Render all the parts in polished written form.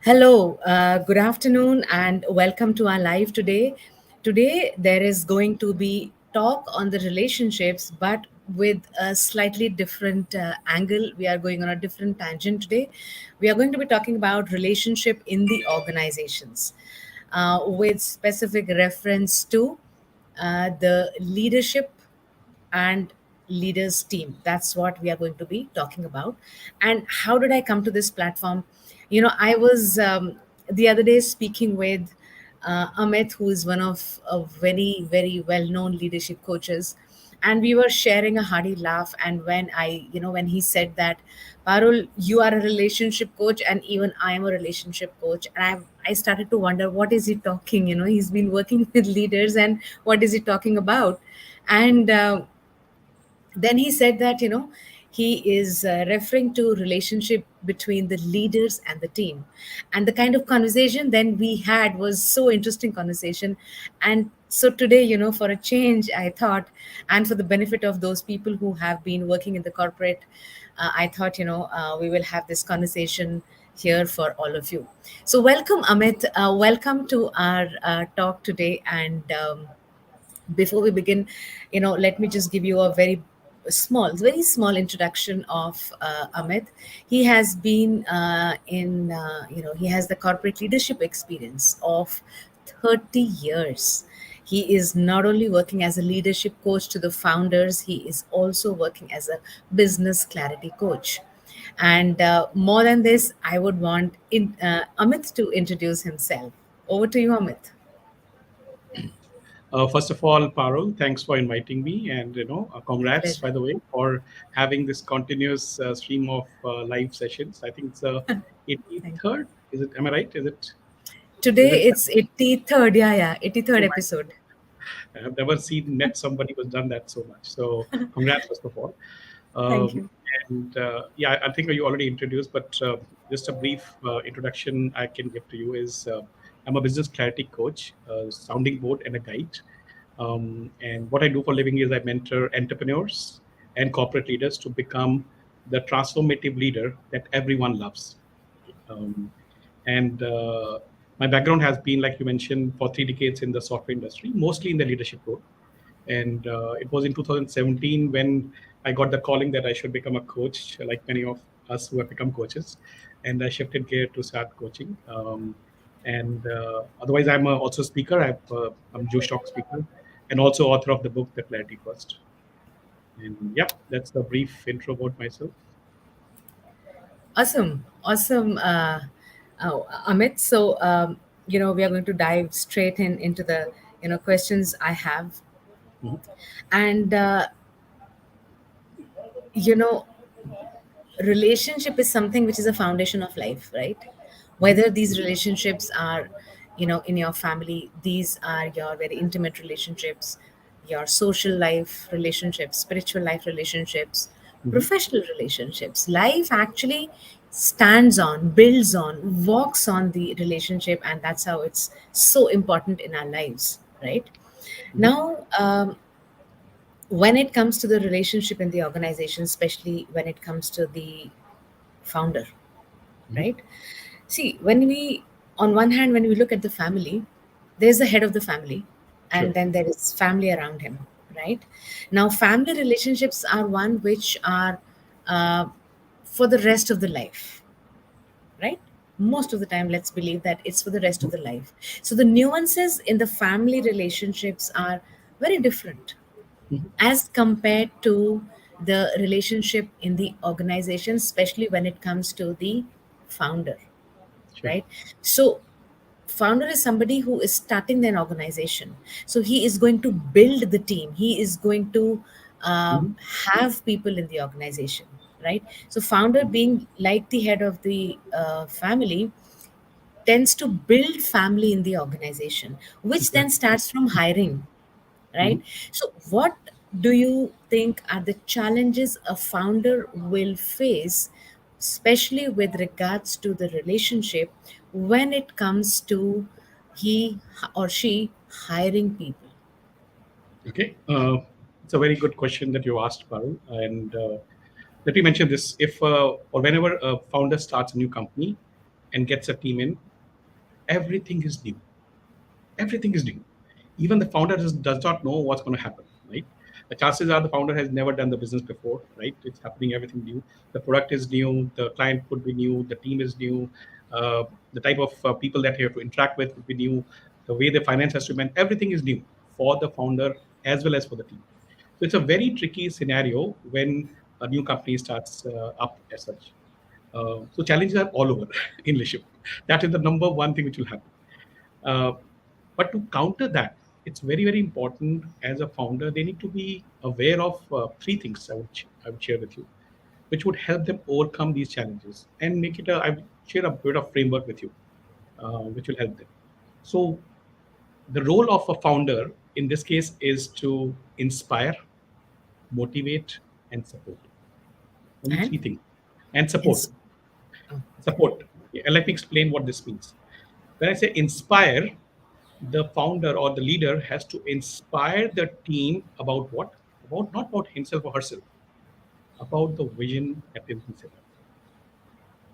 Hello, good afternoon, and welcome to our live today. Today, there is going to be talk on the relationships, but with a slightly different angle. We are going on a different tangent today. We are going to be talking about relationship in the organizations, with specific reference to the leadership and leaders team. That's what we are going to be talking about. And how did I come to this platform? I was the other day speaking with Amit, who is one of a very very well known leadership coaches, and we were sharing a hearty laugh. And when he said that, Parul, you are a relationship coach and even I am a relationship coach, and I started to wonder, what is he talking? He's been working with leaders, and what is he talking about? And then he said that he is referring to relationship between the leaders and the team, and the kind of conversation then we had was so interesting conversation. And so today, for a change, I thought, and for the benefit of those people who have been working in the corporate, I thought, we will have this conversation here for all of you. So welcome, Amit. Welcome to our talk today. And before we begin, let me just give you a very small introduction of Amit. He has been he has the corporate leadership experience of 30 years. He is not only working as a leadership coach to the founders, he is also working as a business clarity coach. And more than this, I would want Amit to introduce himself. Over to you, Amit. First of all, Parul, thanks for inviting me, and congrats, Pleasure. by the way, for having this continuous stream of live sessions. I think it's the Thank you. 83rd. Is it? Am I right? Is Today it? it's 83rd, yeah, 83rd Oh my episode. God. I have never seen met somebody who's done that so much. So, congrats, first of all. Thank Um, you. and yeah, I think you already introduced, but just a brief introduction I can give to you is I'm a business clarity coach, sounding board, and a guide. And what I do for a living is I mentor entrepreneurs and corporate leaders to become the transformative leader that everyone loves. Um, and My background has been, like you mentioned, for 3 decades in the software industry, mostly in the leadership role. And it was in 2017 when I got the calling that I should become a coach, like many of us who have become coaches. And I shifted gear to start coaching. And Otherwise, I'm also a speaker. I'm a Jewish talk speaker and also author of the book, The Clarity Quest. And yeah, that's a brief intro about myself. Awesome, awesome, Amit. So we are going to dive straight into the questions I have. Mhm. And you know relationship is something which is a foundation of life, right? Mhm. Whether these relationships are in your family, these are your very intimate relationships, your social life relationships, spiritual life relationships, Mhm. professional relationships. Life actually stands on, builds on, walks on the relationship, and that's how it's so important in our lives, right? Mhm. Now, when it comes to the relationship in the organization, especially when it comes to the founder, Mhm. right? See, on one hand, when we look at the family, there's the head of the family, Sure. and then there is family around him, right? Now, family relationships are one which are uh, for the rest of the life, right? Most of the time, let's believe that it's for the rest of Mhm. the life. So the nuances in the family relationships are very different Mhm. as compared to the relationship in the organization, especially when it comes to the founder, Sure. right? So founder is somebody who is starting an organization, so he is going to build the team, he is going to Mhm. have people in the organization, right? So founder, being like the head of the family, tends to build family in the organization, which then Exactly. starts from hiring, Mhm. right? So, what do you think are the challenges a founder will face, especially with regards to the relationship when it comes to he or she hiring people? Okay. It's a very good question that you asked, Parul. And let me mention this: if or whenever a founder starts a new company, and gets a team in, everything is new. Everything is new. Even the founder does not know what's going to happen, right? The chances are the founder has never done the business before, right? It's happening, everything new. The product is new, the client could be new, the team is new, uh, the type of people that you have to interact with would be new, the way the finance has to be, everything is new for the founder as well as for the team. So it's a very tricky scenario when a new company starts up as such. So challenges are all over in leadership. That is the number one thing which will happen. Uh, but to counter that, it's very, very important as a founder, they need to be aware of three things I would share with you, which would help them overcome these challenges and make it I would share a bit of framework with you, which will help them. So the role of a founder in this case is to inspire, motivate, and support. Only And three things. And support. ins- oh, okay. Support. Yeah, and let me explain what this means. When I say inspire, the founder or the leader has to inspire the team about what? About not about himself or herself, about the vision that is being set up,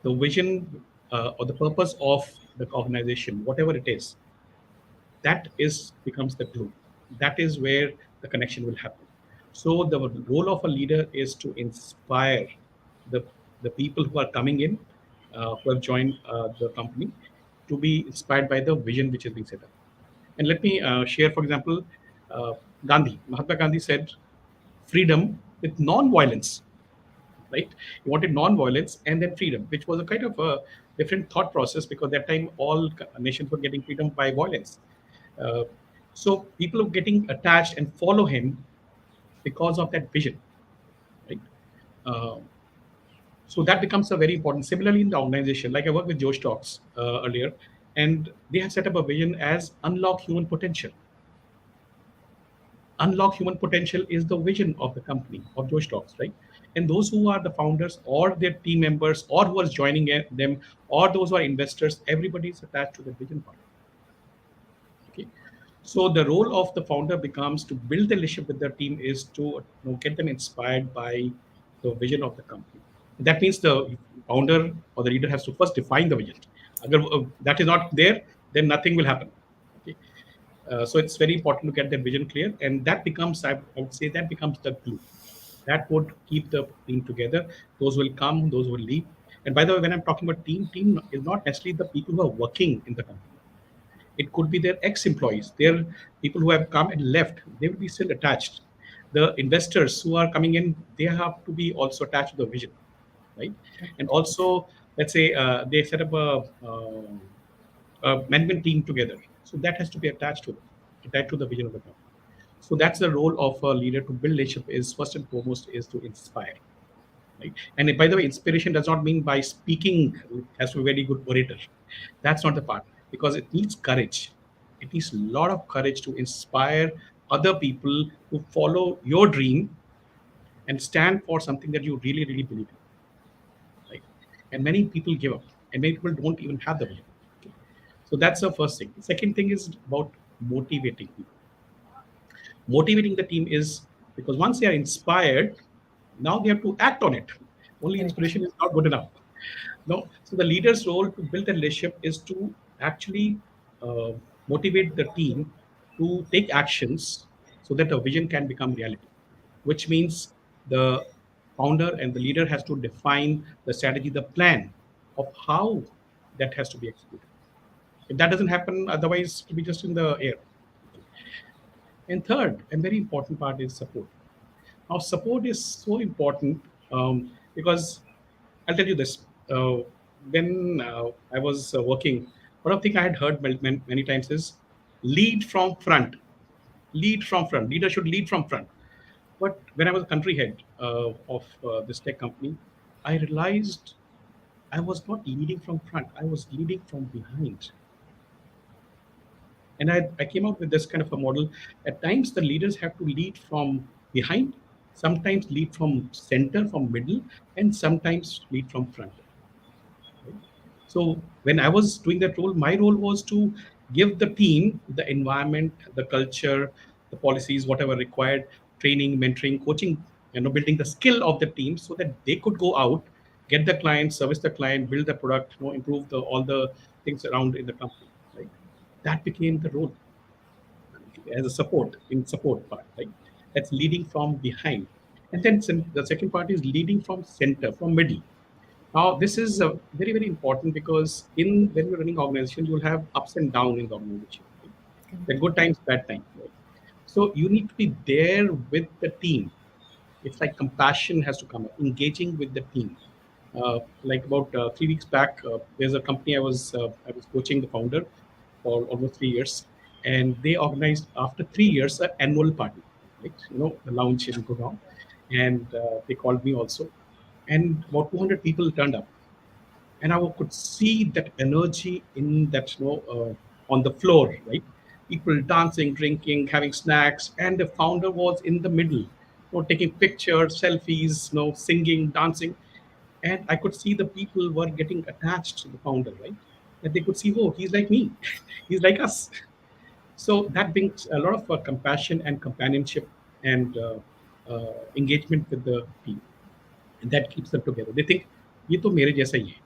the vision or the purpose of the organization, whatever it is. That is becomes the glue. That is where the connection will happen. So the role of a leader is to inspire the the people who are coming in, who have joined the company, to be inspired by the vision which is being set up. And let me share, for example, Mahatma Gandhi said freedom with non-violence, right? He wanted non-violence and then freedom, which was a kind of a different thought process because that time all nations were getting freedom by violence. Uh, so people are getting attached and follow him because of that vision, right? Uh, so that becomes a very important. Similarly, in the organization, like I worked with Joe Stocks earlier, and they have set up a vision as unlock human potential. Unlock human potential is the vision of the company of Joe Stocks, right? And those who are the founders or their team members or who are joining them or those who are investors, everybody is attached to the vision part. Okay. So the role of the founder becomes to build the relationship with their team is to get them inspired by the vision of the company. That means the founder or the leader has to first define the vision. Agar that is not there, then nothing will happen. Okay. So it's very important to get that vision clear, and that becomes, I would say, that becomes the glue. That would keep the team together. Those will come, those will leave. And by the way, when I'm talking about team is not necessarily the people who are working in the company. It could be their ex-employees. They're people who have come and left. They will be still attached. The investors who are coming in, they have to be also attached to the vision, right? And also, let's say they set up a management team together. So that has to be attached to the vision of the company. So that's the role of a leader to build leadership is first and foremost is to inspire. Right? And by the way, inspiration does not mean by speaking, it has to be a very good orator. That's not the part because it needs courage. It needs a lot of courage to inspire other people who follow your dream and stand for something that you really, really believe in. Right? And many people give up, and many people don't even have the vision. Okay. So that's the first thing. The second thing is about motivating people. Motivating the team is because once they are inspired, now they have to act on it. Only Correct. inspiration is not good enough. No. So the leader's role to build a relationship is to actually uh, motivate the team to take actions so that the vision can become reality, which means the founder and the leader has to define the strategy, the plan of how that has to be executed. If that doesn't happen, otherwise to be just in the air. And third, and very important part is support. Now, support is so important because I'll tell you this. When I was working, one of the things I had heard many times is lead from front. Lead from front. Leader should lead from front. But when I was a country head of this tech company, I realized I was not leading from front. I was leading from behind. And I came up with this kind of a model. At times, the leaders have to lead from behind, sometimes lead from center, from middle, and sometimes lead from front. Right? So when I was doing that role, my role was to give the team the environment, the culture, the policies, whatever required, training, mentoring, coaching, building the skill of the team so that they could go out, get the client, service the client, build the product, improve the all the things around in the company, right? That became the role as a support part, right? That's leading from behind. And then the second part is leading from center, from middle. Now, this is very, very important because when you're running organization, you'll have ups and downs in the organization. Right? The good times, bad times. Right? So you need to be there with the team. It's like compassion has to come up, engaging with the team. Like about 3 weeks back, there's a company I was coaching the founder for almost 3 years, and they organized after 3 years an annual party, right? The lounge in Gurgaon, and they called me also, and about 200 people turned up, and I could see that energy in that, on the floor, right? People dancing, drinking, having snacks, and the founder was in the middle, taking pictures, selfies, singing, dancing, and I could see the people were getting attached to the founder, right? That they could see, oh, he's like me, he's like us. So that brings a lot of compassion and companionship and engagement with the team, and that keeps them together. They think, "ये तो मेरे जैसा ही है."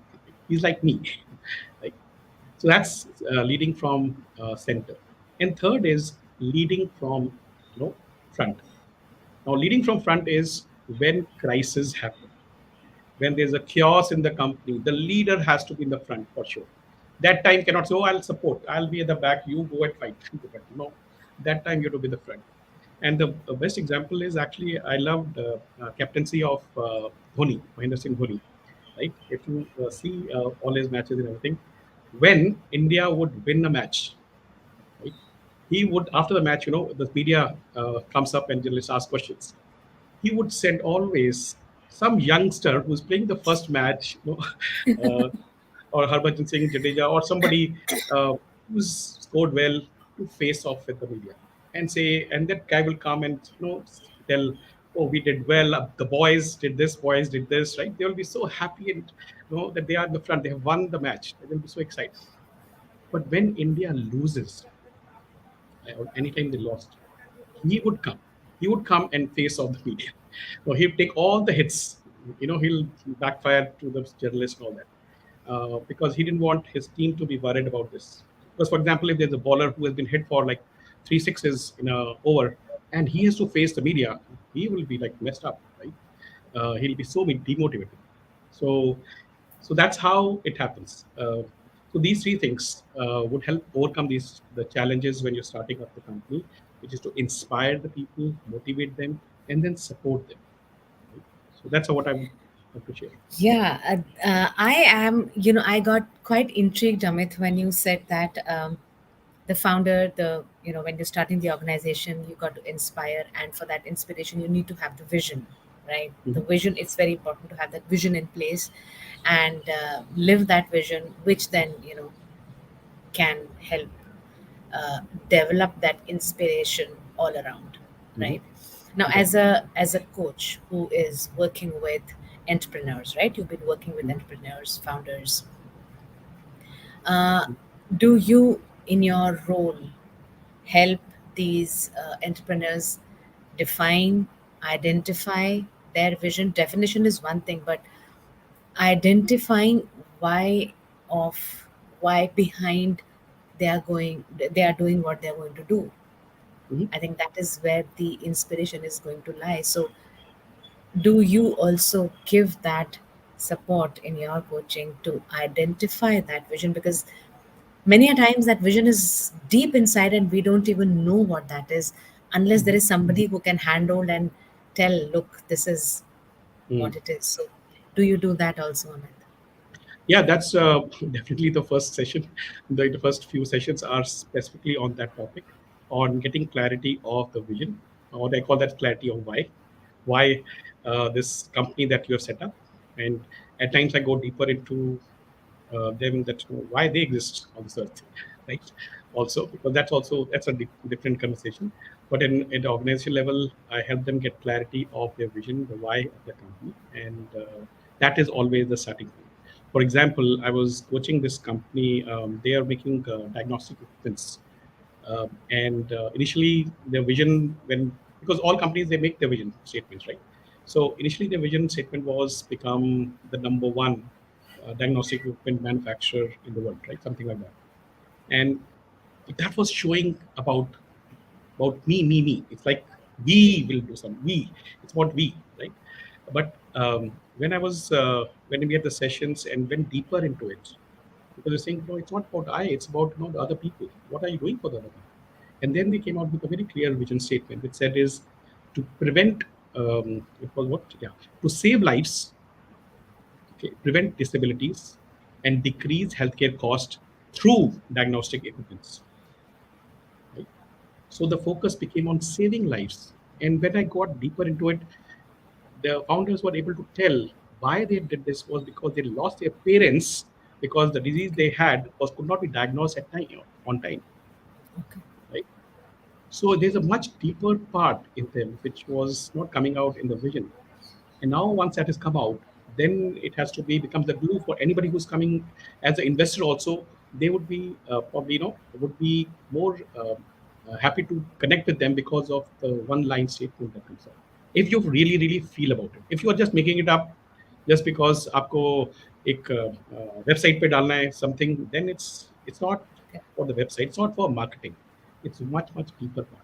He's like me, right? So that's leading from center. And third is leading from front. Now, leading from front is when crises happen, when there's a chaos in the company, the leader has to be in the front for sure. That time cannot say, "Oh, I'll support. I'll be at the back. You go and fight." No, that time you have to be the front. And the best example is actually I loved captaincy of Dhoni, Mahendra Singh Dhoni. Right? If you see all his matches and everything, when India would win a match, right, he would, after the match, the media comes up and journalists ask questions. He would send always some youngster who's playing the first match, or Harbhajan Singh Jadeja, or somebody who's scored well, to face off with the media and say, and that guy will come and tell, "Oh, we did well. The boys did this. Boys did this." Right? They will be so happy and that they are in the front. They have won the match. They will be so excited. But when India loses, or anytime they lost, he would come. He would come and face off the media. So he'd take all the hits. He'll backfire to the journalists and all that, because he didn't want his team to be worried about this. Because, for example, if there's a bowler who has been hit for like 3 sixes in a over, and he has to face the media, he will be like messed up, right? He'll be so demotivated. So, so that's how it happens. So these three things would help overcome the challenges when you're starting up the company, which is to inspire the people, motivate them, and then support them. Right? So that's what I would have to share. Yeah, I am, I got quite intrigued, Amit, when you said that the founder, when you're starting the organization, you got to inspire. And for that inspiration, you need to have the vision, right? The Mhm. vision, it's very important to have that vision in place and live that vision, which then, can help uh, develop that inspiration all around, Mhm. right? Now, Exactly. as a coach who is working with entrepreneurs, right? You've been working with Mhm. entrepreneurs, founders. uh, do you, in your role, help these entrepreneurs define, identify their vision? Definition is one thing, but identifying why of why behind they are doing what they're going to do. Mhm. I think that is where the inspiration is going to lie. So, do you also give that support in your coaching to identify that vision? Because many a times that vision is deep inside and we don't even know what that is unless there Mhm. is somebody who can handhold and tell, look, this is Mm. what it is. So, do you do that also, Amit? Yeah, that's definitely the first session. The first few sessions are specifically on that topic, on getting clarity of the vision, or I call that clarity of why this company that you have set up. And at times I go deeper into them, that why they exist on this earth, right? Also, because that's a different conversation. But in the organization level, I help them get clarity of their vision, the why of the company, and that is always the starting point. For example, I was coaching this company. They are making diagnostic equipments, and initially their vision, when because all companies they make their vision statements, right? So initially, the vision statement was become the number one diagnostic equipment manufacturer in the world, right? Something like that. And that was showing about me. It's like we will do some we. It's about we, right? But when I was when we had the sessions and went deeper into it, because they're saying, no, it's not about I, it's about the other people. What are you doing for the other people? And then they came out with a very clear vision statement, which said is to prevent it was what yeah to save lives, okay, prevent disabilities, and decrease healthcare cost through diagnostic equipments. Right? So the focus became on saving lives. And when I got deeper into it, the founders were able to tell why they did this was because they lost their parents because the disease they had was could not be diagnosed at time on time, Okay. right? So there's a much deeper part in them which was not coming out in the vision. And now once that has come out, then it has to be becomes the glue for anybody who's coming as an investor also. They would be probably would be more happy to connect with them because of the one line statement that comes out. If you really feel about it, if you are just making it up just because आपको एक website पे डालना है something, then it's not Okay. for the website, it's not for marketing, it's much deeper part.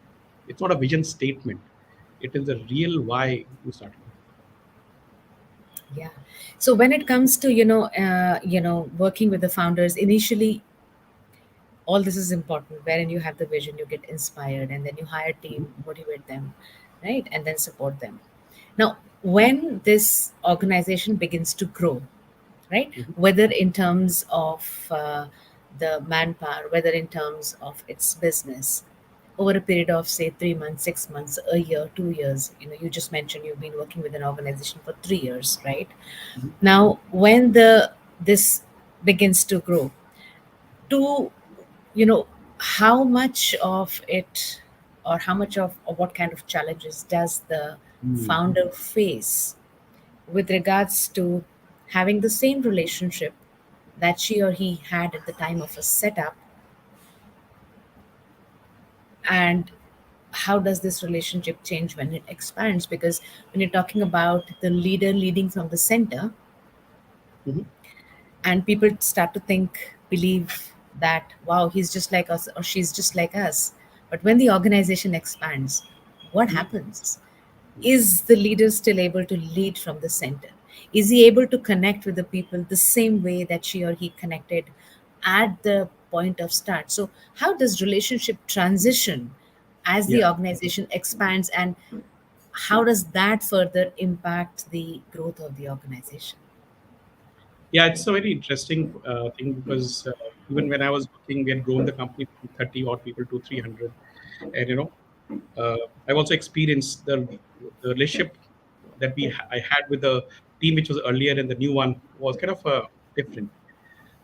It's not a vision statement, it is the real why you started. Yeah. So when it comes to working with the founders, initially all this is important. Wherein you have the vision, you get inspired, and then you hire Mhm, team, motivate them, right, and then support them. Now, when this organization begins to grow, right, mhm, whether in terms of the manpower, whether in terms of its business, over a period of say 3 months, 6 months, a year, 2 years, you just mentioned you've been working with an organization for 3 years, right? mhm. Now, when the this begins to grow, to how much of it, or how much of, or what kind of challenges does the Mm. founder face with regards to having the same relationship that she or he had at the time of a setup, and how does this relationship change when it expands? Because when you're talking about the leader leading from the center, Mhm. and people start to think, believe that, wow, he's just like us or she's just like us. But when the organization expands, what Mhm. happens? Is the leader still able to lead from the center? Is he able to connect with the people the same way that she or he connected at the point of start? So how does relationship transition as the Yeah, organization expands, and how does that further impact the growth of the organization? yeah, it's a very interesting thing because even when I was working, we had grown the company from 30 odd people to 300, and I've also experienced the relationship that I had with the team which was earlier and the new one was kind of different.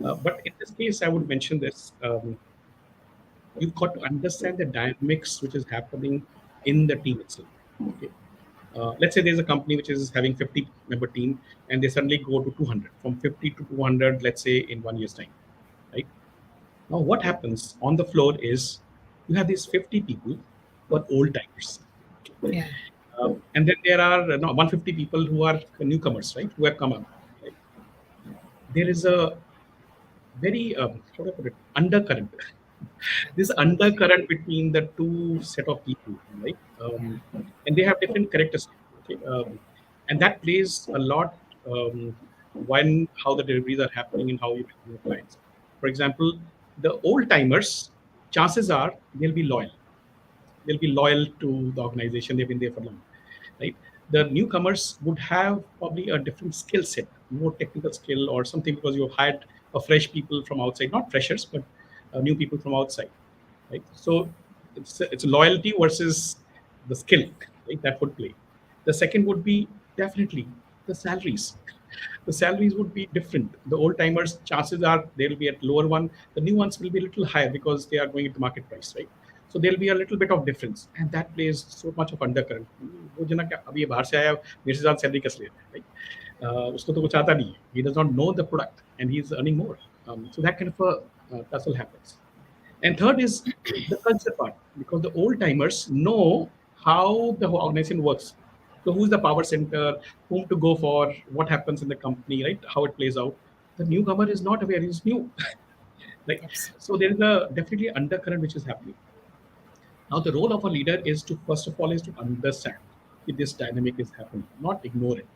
But in this case, I would mention this. You've got to understand the dynamics which is happening in the team itself. Okay. Let's say there's a company which is having 50 member team and they suddenly go to 200, from 50 to 200, let's say in 1 year's time, right? Now what happens on the floor is you have these 50 people who are old timers, Yeah. and then there are no, 150 people who are newcomers, right, who have come up, right? There is a very how do I put it, undercurrent. This Absolutely. undercurrent between the two set of people, right? Yeah. And they have different characteristics. Okay, and that plays a lot when how the deliveries are happening and how you handle your clients. For example, the old timers, chances are they'll be loyal. They'll be loyal to the organization. They've been there for long, right? The newcomers would have probably a different skill set, more technical skill or something because you've hired a fresh people from outside, not freshers, but new people from outside, right? So it's loyalty versus the skill, right? That would play. The second would be definitely the salaries. The salaries would be different. The old timers, chances are they'll be at lower one. The new ones will be a little higher because they are going into market price, right? So there'll be a little bit of difference, and that plays so much of undercurrent. वो जना क्या अभी ये बाहर से आया मेरे से ज़्यादा सैलरी कस ले रहा है, right? उसको तो कुछ आता नहीं है. He does not know the product, and he is earning more. So that kind of a tussle happens. And third is the culture part, because the old timers know how the organization works. So who's the power center, whom to go for, what happens in the company, right? How it plays out. The newcomer is not aware; he's new, right? Absolutely. So there is a definitely undercurrent which is happening. Now the role of a leader is to first of all is to understand if this dynamic is happening, not ignore it.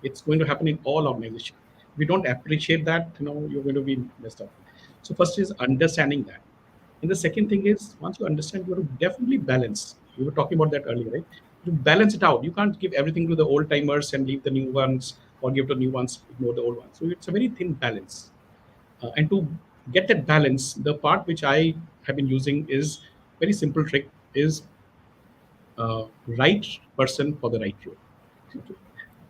It's going to happen in all organizations. If you don't appreciate that, you're going to be messed up. So first is understanding that. And the second thing is once you understand, you have to definitely balance. We were talking about that earlier, right? You balance it out. You can't give everything to the old timers and leave the new ones, or give to new ones, ignore the old ones. So it's a very thin balance. And to get that balance, the part which I have been using is very simple trick is right person for the right role.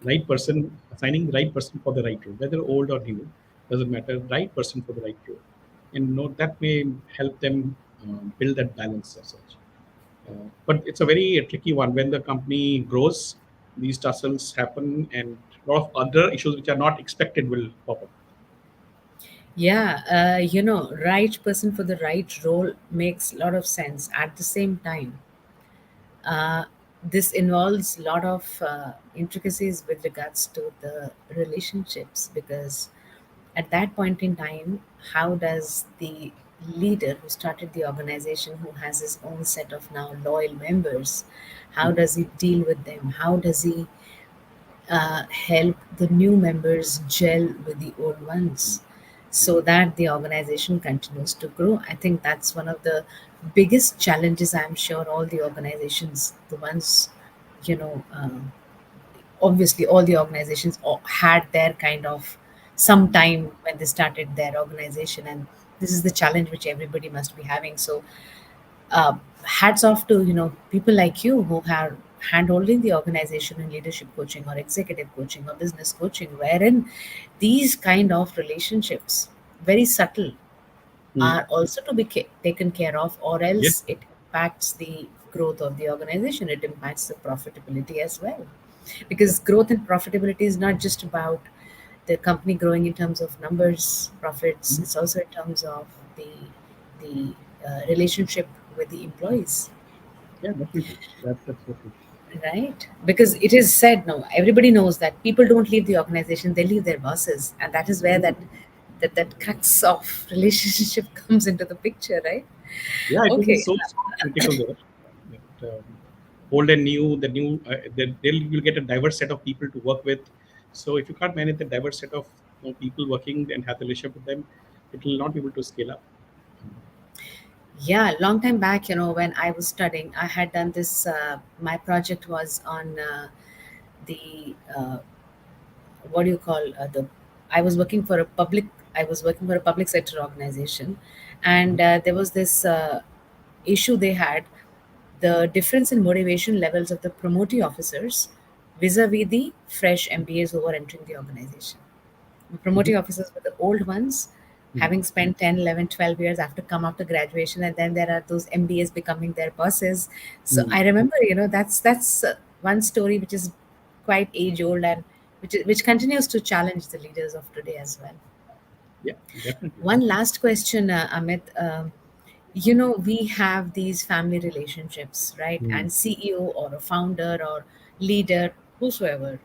Right person, assigning the right person for the right role, whether old or new, doesn't matter. Right person for the right role, and that may help them build that balance as such. But it's a very tricky one when the company grows. These tussles happen, and a lot of other issues which are not expected will pop up. Yeah, right person for the right role makes a lot of sense. At the same time, uh, this involves a lot of intricacies with regards to the relationships, because at that point in time, how does the leader who started the organization, who has his own set of now loyal members, how Mhm. does he deal with them? How does he help the new members gel with the old ones so that the organization continues to grow? I think that's one of the biggest challenges. I'm sure all the organizations, the ones, you know, obviously all the organizations had their kind of some time when they started their organization, and this is the challenge which everybody must be having. So hats off to people like you who are hand-holding the organization in leadership coaching or executive coaching or business coaching, wherein these kind of relationships, very subtle, Mm. are also to be taken care of, or Yes. else it impacts the growth of the organization, it impacts the profitability as well. Because growth and profitability is not just about the company growing in terms of numbers, profits, Mhm. it's also in terms of the relationship with the employees, Yeah, definitely. That's so true. right? Because it is said, no, everybody knows that people don't leave the organization, they leave their bosses, and that is where that crux of relationship comes into the picture, right? Yeah, it will be Okay. so critical there. That, old and new, the new, you'll get a diverse set of people to work with. So if you can't manage the diverse set of people working and have the relationship with them, it will not be able to scale up. Yeah, long time back, when I was studying, I had done this. My project was on the what do you call the I was working for a public sector organization, and there was this issue they had, the difference in motivation levels of the promoting officers vis-a-vis the fresh MBAs who were entering the organization. The Mhm. promoting officers were the old ones, Mhm. having spent 10, 11, 12 years after come after graduation, and then there are those MBAs becoming their bosses. So Mhm. I remember, that's one story which is quite age old, and which continues to challenge the leaders of today as well. Yeah, definitely. One last question, Amit. We have these family relationships, right? Mhm. And CEO or a founder or leader, whosoever,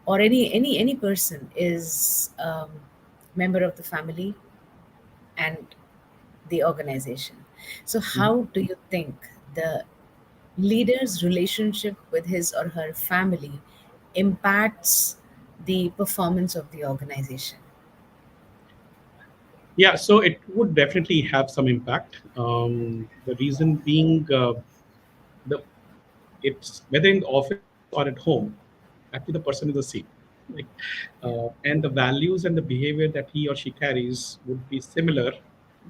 or any person is member of the family and the organization. So Mhm. how do you think the leader's relationship with his or her family impacts the performance of the organization? Yeah, so it would definitely have some impact. The reason being, the it's whether in the office or at home, actually the person is the same, right? Yeah. And the values and the behavior that he or she carries would be similar,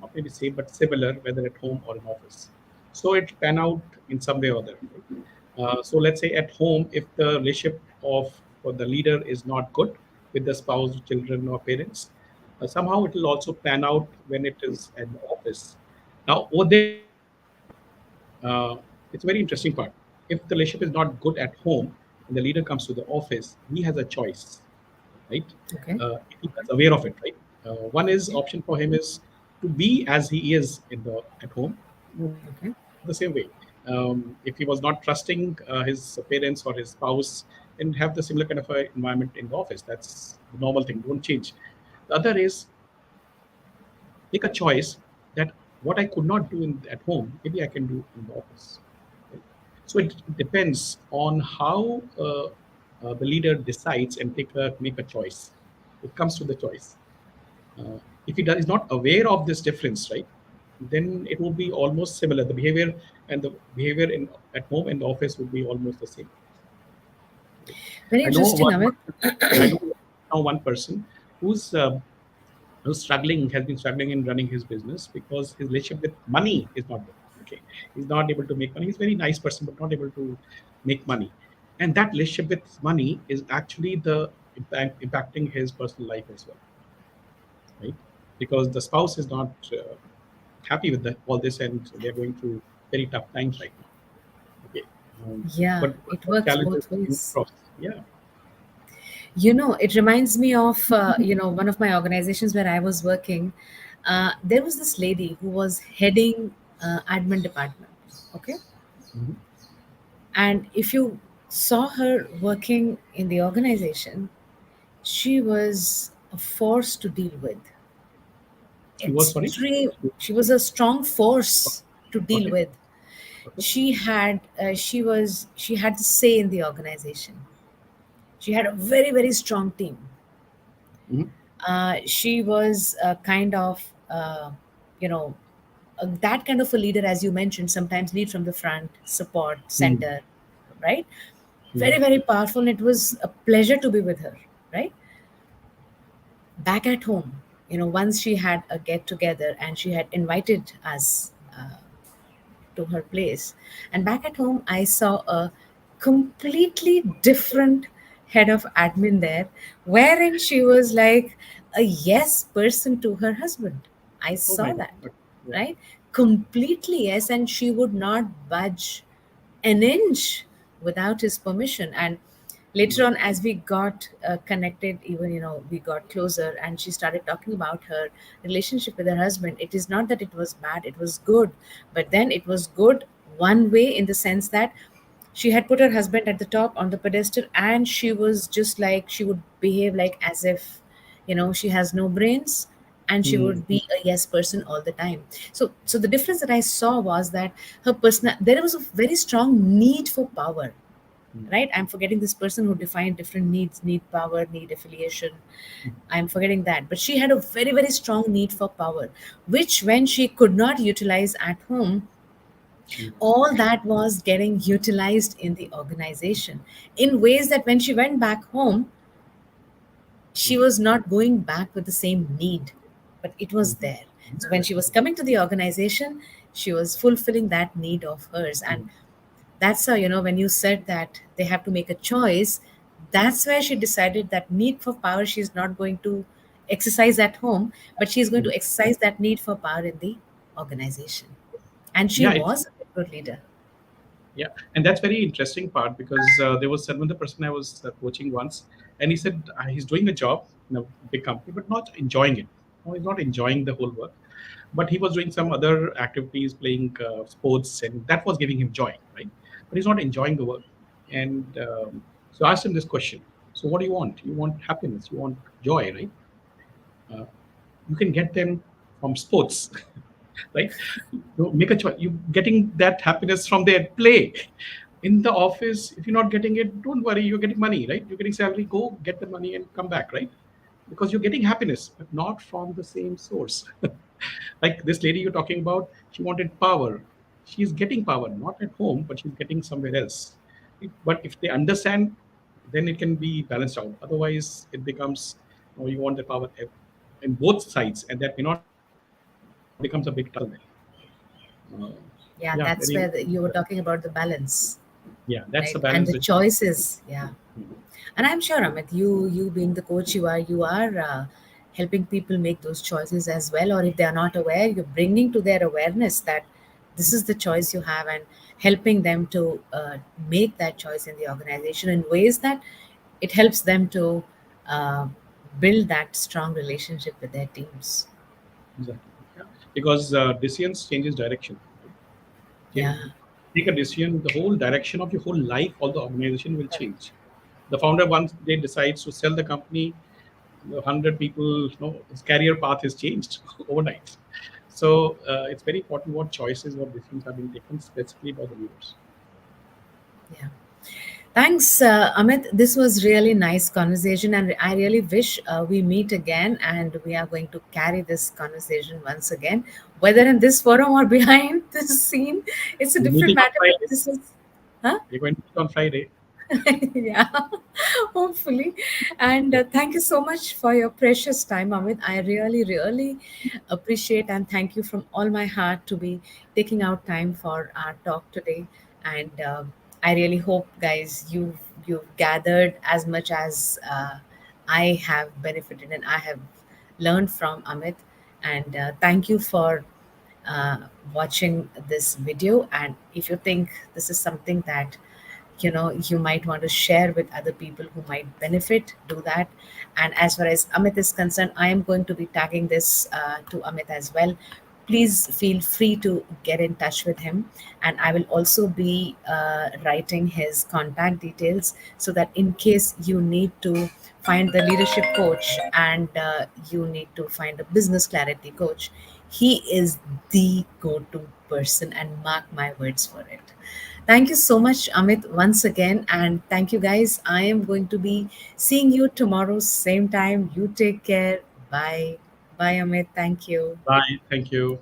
not maybe same, but similar, whether at home or in office. So it pan out in some way or other. Right? So let's say at home, if the relationship of or the leader is not good with the spouse, children, or parents, somehow it will also pan out when it is at the office. Now, over there, it's a very interesting part. If the relationship is not good at home and the leader comes to the office, he has a choice, right? Okay. If he is aware of it, right? One is Okay. option for him is to be as he is in the at home, the same way. If he was not trusting his parents or his spouse, and have the similar kind of a environment in the office. That's the normal thing. Don't change. The other is make a choice that what I could not do at home, maybe I can do in the office. Right? So it depends on how the leader decides and make a choice. It comes to the choice. If he is not aware of this difference, right, then it will be almost similar. The behavior and the behavior in at home and the office would be almost the same. Very I know interesting, Amit. I know one person who's has been struggling in running his business because his relationship with money is not good. Okay, he's not able to make money. He's a very nice person, but not able to make money, and that relationship with money is actually the impacting his personal life as well, right? Because the spouse is not happy with all this, and they're going through very tough times right now. Okay, um, Yeah, but it what works challenges both you ways. cross? Yeah. It reminds me of, one of my organizations where I was working. There was this lady who was heading admin department. Okay. Mhm. And if you saw her working in the organization, she was a force to deal with. She was sorry. Extreme. She was a strong force to deal Okay. with. Okay. She had the say in the organization. She had a very, very strong team. Mhm. She was a kind of, you know, that kind of a leader, as you mentioned, sometimes lead from the front, support, Mhm. center, right? Mhm. Very, very powerful. And it was a pleasure to be with her, right? Back at home, once she had a get together and she had invited us to her place. And back at home, I saw a completely different head of admin there, wherein she was like a yes person to her husband. I Oh my saw God. that, Okay. Yeah. right? Completely yes. And she would not budge an inch without his permission. And later Mhm. on, as we got connected, even we got closer, and she started talking about her relationship with her husband. It is not that it was bad, it was good. But then it was good one way, in the sense that she had put her husband at the top on the pedestal, and she was just like, she would behave like as if she has no brains, and she Mhm. would be a yes person all the time. So the difference that I saw was that her person, there was a very strong need for power, Mhm. right? I'm forgetting this person who defined different needs: need power, need affiliation. I'm forgetting that. But she had a very, very strong need for power, which when she could not utilize at home, Mhm. all that was getting utilized in the organization in ways that when she went back home, she Mhm. was not going back with the same need, but it was Mhm. there. So when she was coming to the organization, she was fulfilling that need of hers. And Mhm. that's how, when you said that they have to make a choice, that's where she decided that need for power, she's not going to exercise at home, but she's going Mhm. to exercise that need for power in the organization. And she Yeah, it's was a good leader. yeah, and that's very interesting part because there was another person I was coaching once, and he said he's doing a job in a big company, but not enjoying it. No, he's not enjoying the whole work, but he was doing some other activities, playing sports, and that was giving him joy, right? But he's not enjoying the work, and so I asked him this question: so what do you want? You want happiness, you want joy, right? Uh, you can get them from sports, right? You make a choice. You getting that happiness from their play. In the office, if you're not getting it, don't worry. You're getting money, right? You're getting salary. Go get the money and come back, right? Because you're getting happiness, but not from the same source. Like this lady you're talking about, she wanted power. She's getting power not at home, but she's getting somewhere else. But if they understand, then it can be balanced out. Otherwise, it becomes you want the power in both sides, and that may not be enough. It becomes a big tussle then. Yeah, Yeah, that's very. where you were talking about the balance, Yeah, that's the right? And balance the that you have. choices. Yeah. And I'm sure, Amit, you being the coach you are helping people make those choices as well. Or if they are not aware, you're bringing to their awareness that this is the choice you have, and helping them to make that choice in the organization in ways that it helps them to uh, build that strong relationship with their teams. Exactly. Yeah. Because decisions changes direction. Right? Yeah. take a decision, the whole direction of your whole life, all the organization will change. The founder, once they decides to sell the company, the 100 people, his career path is changed overnight. So it's very important what choices, what decisions have been taken specifically by the leaders. Yeah. Thanks, Amit. This was really nice conversation, and I really wish we meet again, and we are going to carry this conversation once again, whether in this forum or behind this scene. It's a We're different meeting on matter, but Friday. this is, huh? We're going to meet on Friday. Yeah, hopefully. And thank you so much for your precious time, Amit. I really, really appreciate and thank you from all my heart to be taking out time for our talk today. And I really hope, guys, you've gathered as much as I have benefited and I have learned from Amit. And thank you for uh, watching this video. And if you think this is something that you might want to share with other people who might benefit, do that. And as far as Amit is concerned, I am going to be tagging this to Amit as well. Please feel free to get in touch with him, and I will also be writing his contact details so that in case you need to find the leadership coach and you need to find a business clarity coach, he is the go-to person, and mark my words for it. Thank you so much, Amit, once again. And thank you, guys. I am going to be seeing you tomorrow, same time. You take care. Bye. Bye, Amit. Thank you. Bye. Thank you.